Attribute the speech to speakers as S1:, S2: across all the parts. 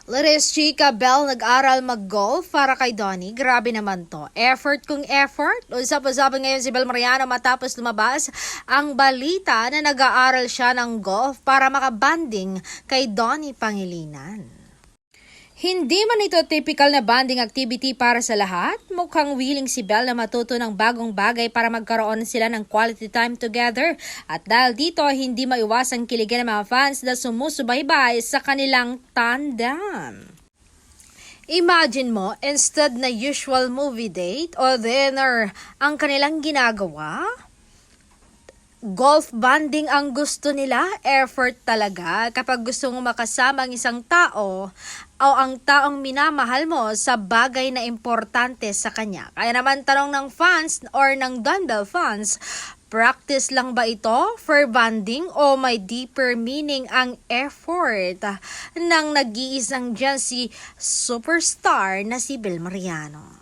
S1: Laris Chica Bell nag-aral mag-golf para kay Donnie. Grabe naman to. Effort kung effort. Usap-usapan ngayon si Bel Mariano matapos lumabas ang balita na nag-aaral siya ng golf para makabanding kay Donnie Pangilinan. Hindi man ito typical na bonding activity para sa lahat, mukhang willing si Bel na matuto ng bagong bagay para magkaroon sila ng quality time together. At dahil dito, hindi maiwasang kiligin ng mga fans na sumusubaybay sa kanilang tandem. Imagine mo, instead na usual movie date o dinner ang kanilang ginagawa, golf bonding ang gusto nila, effort talaga. Kapag gusto mo makasama ang isang tao o ang taong minamahal mo sa bagay na importante sa kanya. Kaya naman tanong ng fans or ng Donbell fans, practice lang ba ito for bonding o may deeper meaning ang effort ng nag-iisang dyan si superstar na si Bel Mariano?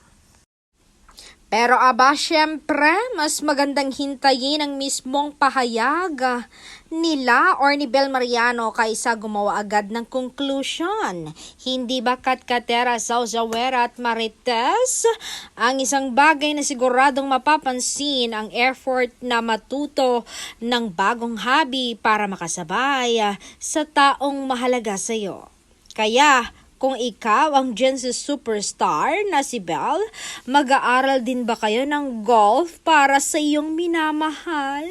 S1: Pero syempre, mas magandang hintayin ang mismong pahayag nila or ni Bel Mariano kaysa gumawa agad ng conclusion. Hindi ba Katera, Sauzawera at Marites ang isang bagay na siguradong mapapansin ang effort na matuto ng bagong hobby para makasabay sa taong mahalaga sa iyo. Kaya, kung ikaw ang Genesis superstar na si Bel, mag-aaral din ba kayo ng golf para sa iyong minamahal?